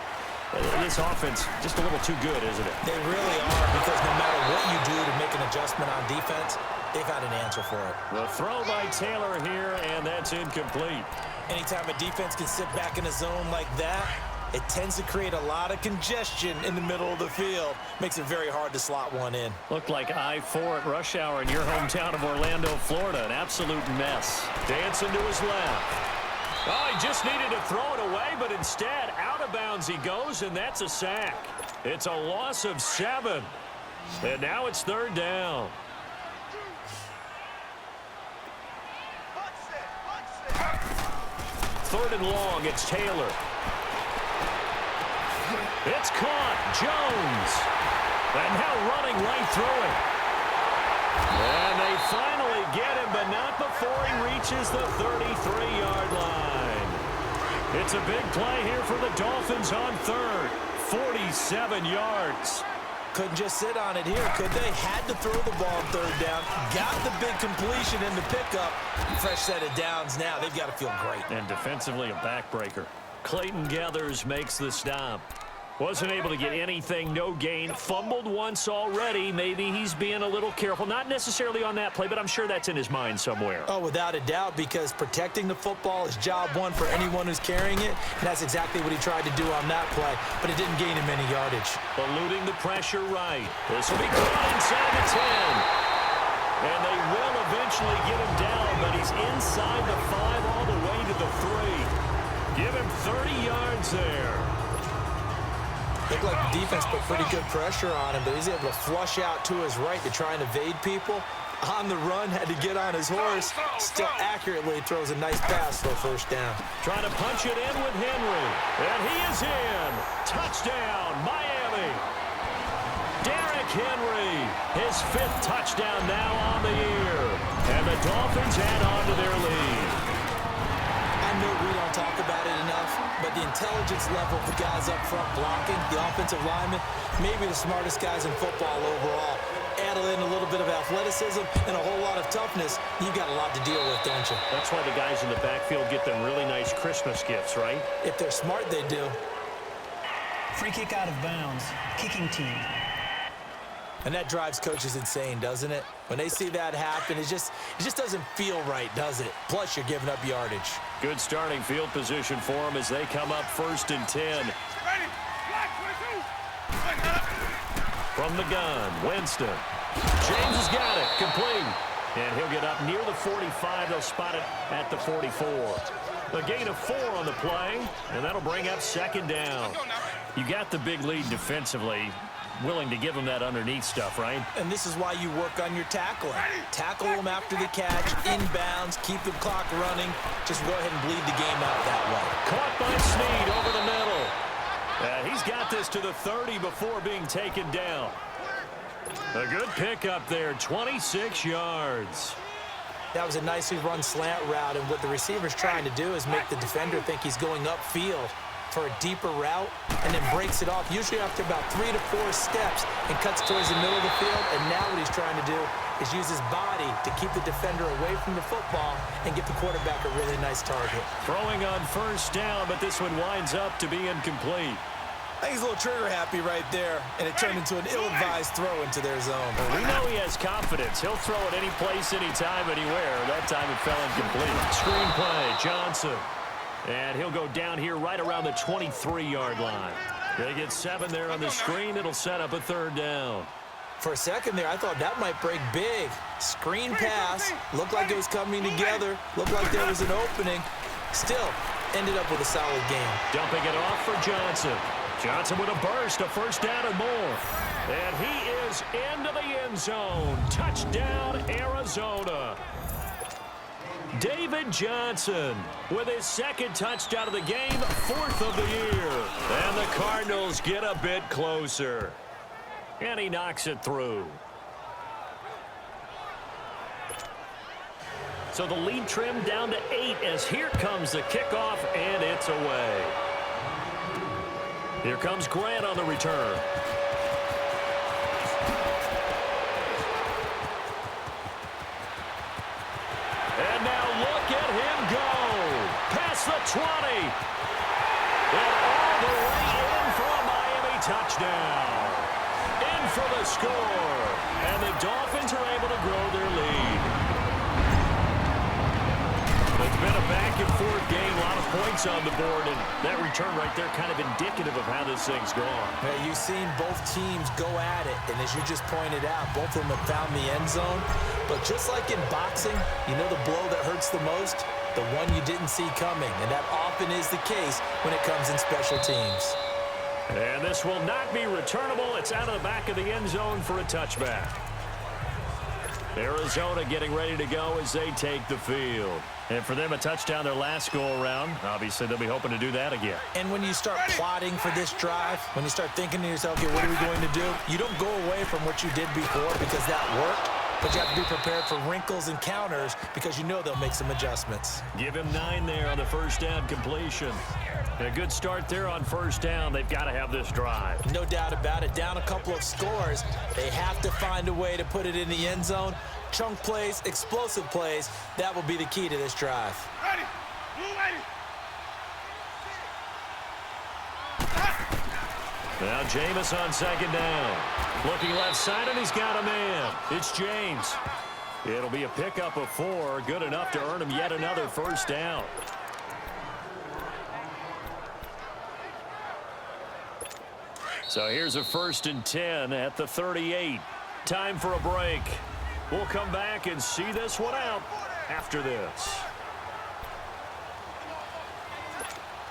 this offense just a little too good, isn't it? They really are, because no matter what you do to make an adjustment on defense, they've got an answer for it. The throw by Taylor here, and that's incomplete. Anytime a defense can sit back in a zone like that, it tends to create a lot of congestion in the middle of the field. Makes it very hard to slot one in. Looked like I-4 at rush hour in your hometown of Orlando, Florida. An absolute mess. Dancing to his left. Oh, he just needed to throw it away, but instead, out of bounds he goes, and that's a sack. It's a loss of 7. And now it's 3rd down. Third and long, it's Taylor. It's caught. Jones. And now running right through it. And they finally get him, but not before he reaches the 33-yard line. It's a big play here for the Dolphins on 3rd. 47 yards. Couldn't just sit on it here, could they? Had to throw the ball on third down. Got the big completion in the pickup. Fresh set of downs now. They've got to feel great. And defensively, a backbreaker. Clayton Gathers makes the stop. Wasn't able to get anything, no gain. Fumbled once already. Maybe he's being a little careful. Not necessarily on that play, but I'm sure that's in his mind somewhere. Oh, without a doubt, because protecting the football is job one for anyone who's carrying it. And that's exactly what he tried to do on that play, but it didn't gain him any yardage. Eluding the pressure right. This will be caught inside the 10. And they will eventually get him down, but he's inside the 5 all the way to the 3. Give him 30 yards there. Looked like the defense put pretty good pressure on him, but he's able to flush out to his right to try and evade people. On the run, had to get on his horse. Still accurately throws a nice pass for a first down. Trying to punch it in with Henry. And he is in. Touchdown, Miami. Derrick Henry, his 5th touchdown now on the year. And the Dolphins add on to their lead. I know we don't talk about it enough, but the intelligence level of the guys up front blocking, the offensive linemen, maybe the smartest guys in football overall. Add in a little bit of athleticism and a whole lot of toughness, you've got a lot to deal with, don't you? That's why the guys in the backfield get them really nice Christmas gifts, right? If they're smart, they do. Free kick out of bounds. Kicking team. And that drives coaches insane, doesn't it? When they see that happen, it just doesn't feel right, does it? Plus, you're giving up yardage. Good starting field position for them as they come up 1st and 10. Ready. Black 22. From the gun, Winston. James has got it. Complete. And he'll get up near the 45. They'll spot it at the 44. A gain of 4 on the play, and that'll bring up 2nd down. You got the big lead defensively. Willing to give them that underneath stuff, right? And this is why you work on your tackling. Tackle them after the catch, inbounds, keep the clock running. Just go ahead and bleed the game out that way. Caught by Snead over the middle. He's got this to the 30 before being taken down. A good pickup there, 26 yards. That was a nicely run slant route, and what the receiver's trying to do is make the defender think he's going upfield for a deeper route, and then breaks it off, usually after about 3 to 4 steps, and cuts towards the middle of the field. And now what he's trying to do is use his body to keep the defender away from the football and get the quarterback a really nice target. Throwing on 1st down, but this one winds up to be incomplete. I think he's a little trigger happy right there, and it turned into an ill-advised throw into their zone. Well, we know he has confidence. He'll throw it any place, anytime, anywhere. That time it fell incomplete. Screen play, Johnson. And he'll go down here right around the 23-yard line. They get 7 there on the screen. It'll set up a 3rd down. For a second there, I thought that might break big. Screen pass. Looked like it was coming together. Looked like there was an opening. Still, ended up with a solid game. Dumping it off for Johnson. Johnson with a burst, a 1st down and more. And he is into the end zone. Touchdown, Arizona. David Johnson with his 2nd touchdown of the game, 4th of the year. And the Cardinals get a bit closer. And he knocks it through. So the lead trimmed down to 8 as here comes the kickoff, and it's away. Here comes Grant on the return. And now look at him go. Past the 20. And all the way in for a Miami touchdown. In for the score. And the Dolphins are able to grow their lead. It's been a back-and-forth game, a lot of points on the board, and that return right there kind of indicative of how this thing's gone. Yeah, you've seen both teams go at it, and as you just pointed out, both of them have found the end zone. But just like in boxing, you know the blow that hurts the most? The one you didn't see coming, and that often is the case when it comes in special teams. And this will not be returnable. It's out of the back of the end zone for a touchback. Arizona getting ready to go as they take the field. And for them, a touchdown their last go-around. Obviously, they'll be hoping to do that again. And when you start plotting for this drive, when you start thinking to yourself, okay, what are we going to do? You don't go away from what you did before because that worked. but you have to be prepared for wrinkles and counters because you know they'll make some adjustments. Give him 9 there on the first down completion. A good start there on first down. They've got to have this drive. No doubt about it. Down a couple of scores, they have to find a way to put it in the end zone. Chunk plays, explosive plays, that will be the key to this drive. Ready. Blue ready. Now Jameis on second down. Looking left side, and he's got a man. It's James. It'll be a pickup of 4. Good enough to earn him yet another first down. So here's a 1st and 10 at the 38. Time for a break. We'll come back and see this one out after this.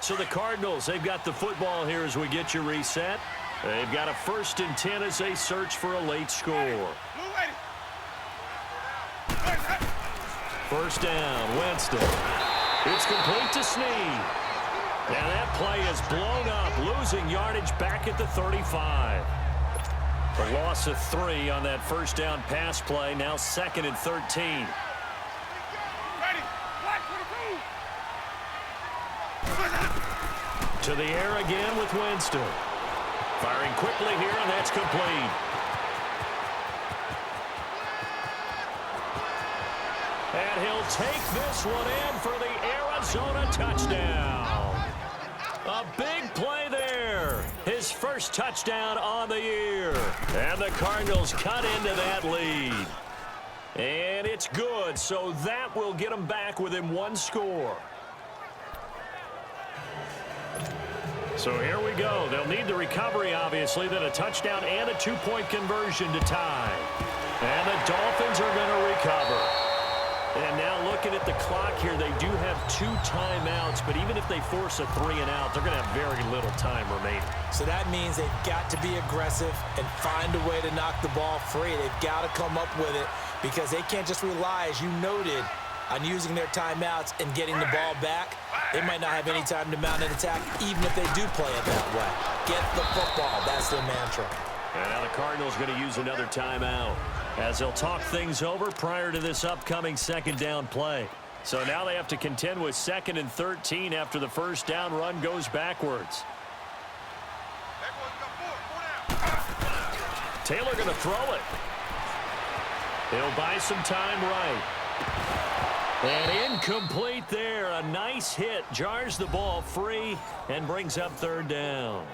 So the Cardinals, they've got the football here as we get you reset. They've got a 1st and 10 as they search for a late score. Blue ready. First down, Winston. It's complete to Snead. And that play is blown up, losing yardage back at the 35. The loss of 3 on that first down pass play, now 2nd and 13. Ready. Black 22. To the air again with Winston. Firing quickly here, and that's complete. And he'll take this one in for the Arizona touchdown. A big play there. His first touchdown on the year. And the Cardinals cut into that lead. And it's good, so that will get them back within 1 score. So here we go. They'll need the recovery, obviously, then a touchdown and a 2-point conversion to tie. And the Dolphins are going to recover. And now looking at the clock here, they do have 2 timeouts, but even if they force a 3 and out, they're going to have very little time remaining. So that means they've got to be aggressive and find a way to knock the ball free. They've got to come up with it because they can't just rely, as you noted, on using their timeouts and getting the ball back. They might not have any time to mount an attack, even if they do play it that way. Get the football. That's their mantra. And now the Cardinals going to use another timeout as they'll talk things over prior to this upcoming 2nd down play. So now they have to contend with 2nd and 13 after the first down run goes backwards. Taylor going to throw it. He'll buy some time right. And incomplete there. A nice hit. Jars the ball free and brings up 3rd down.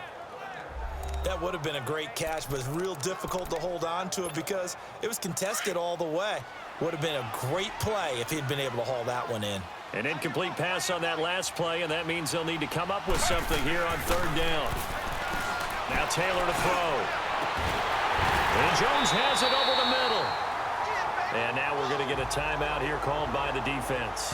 That would have been a great catch, but it's real difficult to hold on to it because it was contested all the way. Would have been a great play if he'd been able to haul that one in. An incomplete pass on that last play, and that means they'll need to come up with something here on 3rd down. Now Taylor to throw. And Jones has it over the middle. And now we're going to get a timeout here called by the defense.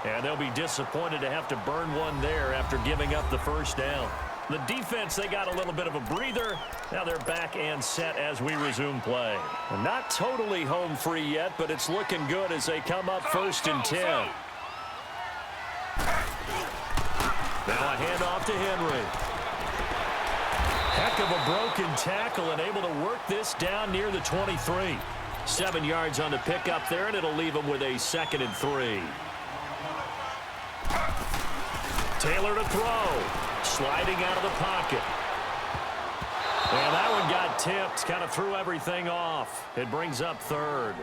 And they'll be disappointed to have to burn one there after giving up the first down. The defense, they got a little bit of a breather. Now they're back and set as we resume play. Not totally home free yet, but it's looking good as they come up 1st and 10. Now a handoff to Henry. Heck of a broken tackle and able to work this down near the 23. 7 yards on the pickup there, and it'll leave him with a 2nd and 3. Taylor to throw. Sliding out of the pocket. And that one got tipped. Kind of threw everything off. It brings up 3rd.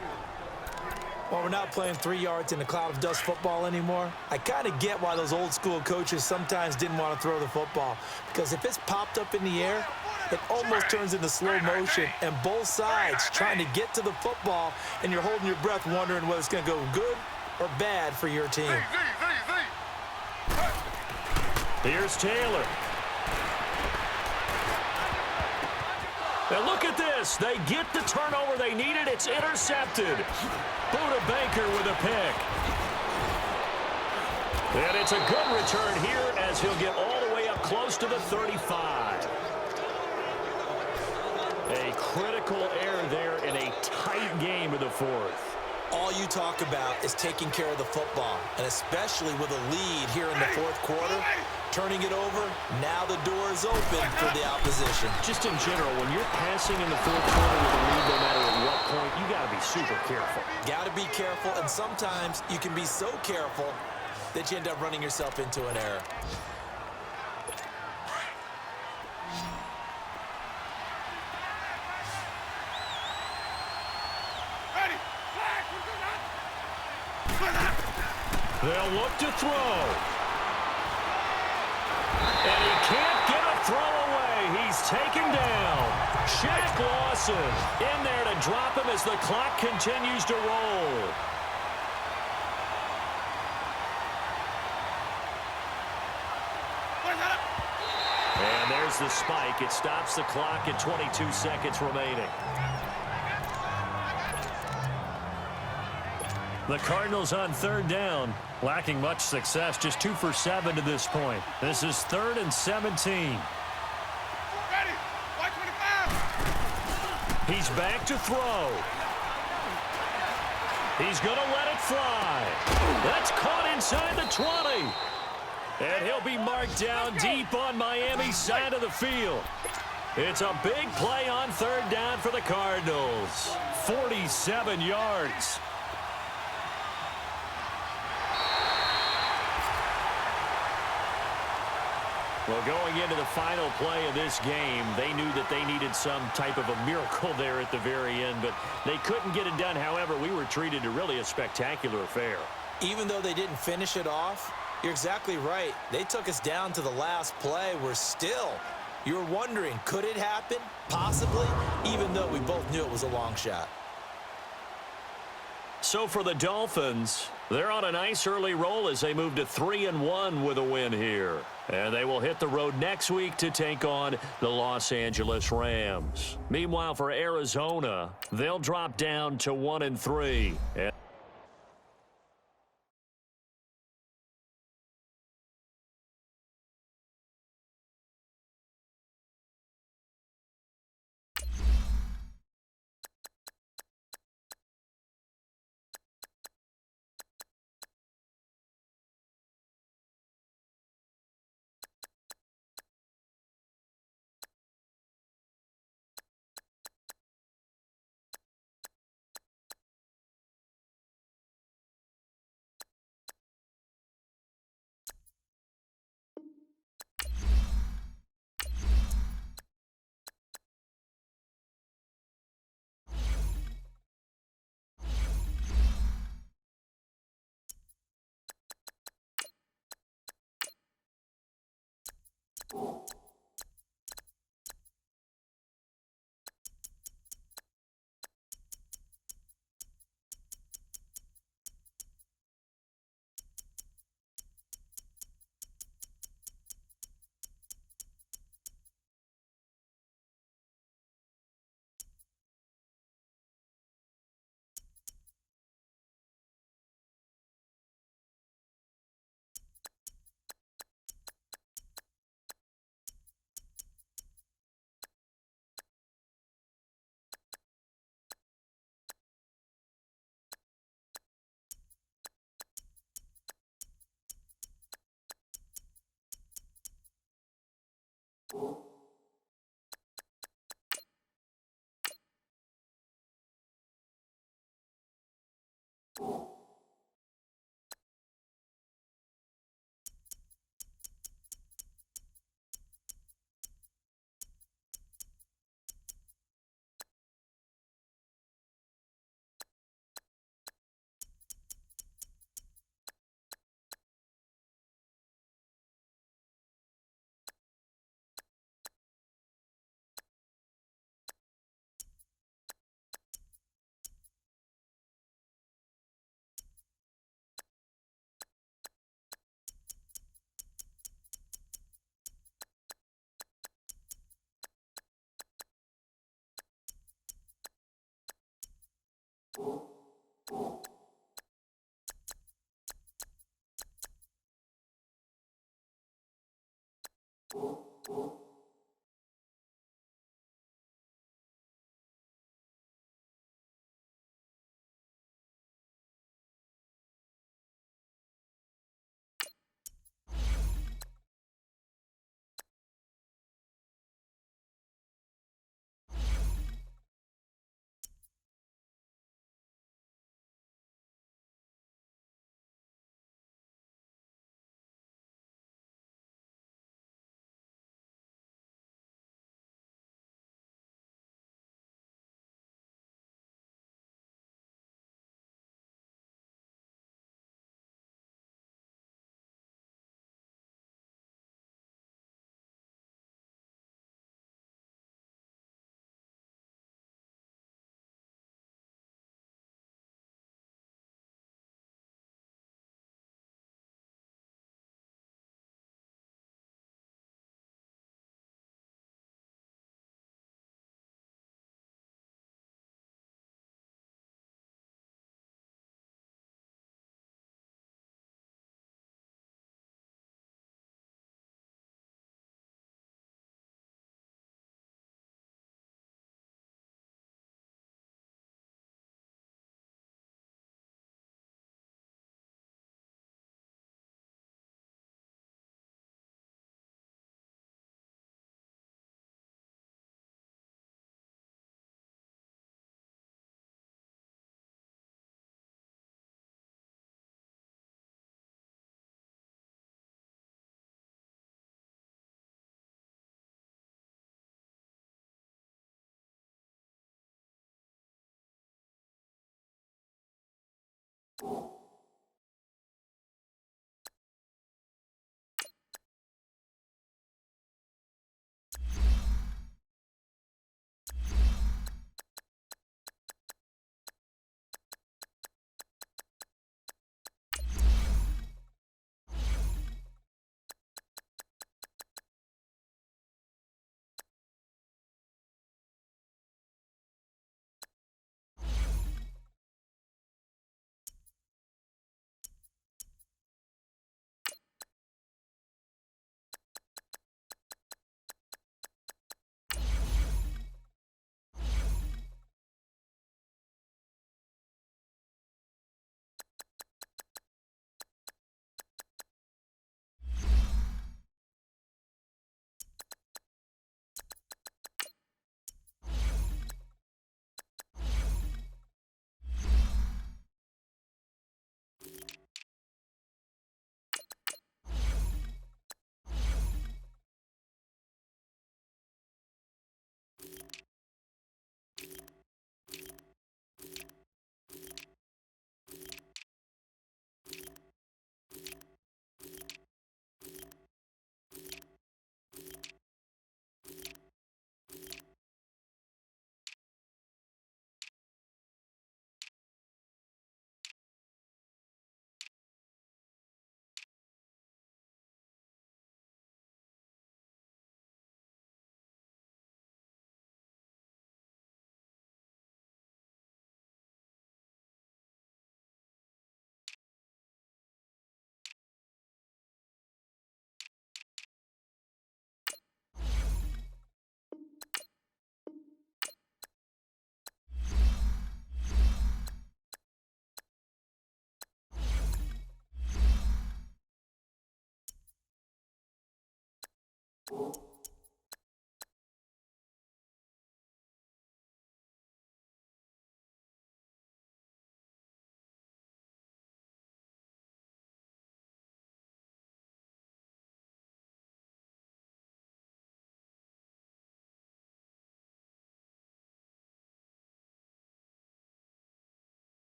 Well, we're not playing 3 yards in a cloud of dust football anymore. I kind of get why those old school coaches sometimes didn't want to throw the football. Because if it's popped up in the air, it almost turns into slow motion. And both sides trying to get to the football, and you're holding your breath wondering whether it's going to go good or bad for your team. Here's Taylor. Now look at this. They get the turnover they needed. It's intercepted. Buda Baker with a pick. And it's a good return here as he'll get all the way up close to the 35. A critical error there in a tight game in the 4th. All you talk about is taking care of the football, and especially with a lead here in the 4th quarter, turning it over, now the door is open for the opposition. Just in general, when you're passing in the 4th quarter with a lead, no matter at what point, you got to be super careful. Got to be careful, and sometimes you can be so careful that you end up running yourself into an error. Ready. Flag. They'll look to throw. And he can't get a throw away. He's taken down. Shaq Lawson in there to drop him as the clock continues to roll. And there's the spike. It stops the clock at 22 seconds remaining. The Cardinals on third down, lacking much success, just 2 for 7 to this point. This is 3rd and 17. Ready. White 25. He's back to throw. He's going to let it fly. That's caught inside the 20. And he'll be marked down deep on Miami's side of the field. It's a big play on third down for the Cardinals. 47 yards. Well, going into the final play of this game, they knew that they needed some type of a miracle there at the very end, but they couldn't get it done. However, we were treated to really a spectacular affair. Even though they didn't finish it off, you're exactly right. They took us down to the last play. You're wondering, could it happen? Possibly, even though we both knew it was a long shot. So for the Dolphins, they're on a nice early roll as they move to 3-1 with a win here. And they will hit the road next week to take on the Los Angeles Rams. Meanwhile, for Arizona, they'll drop down to 1-3.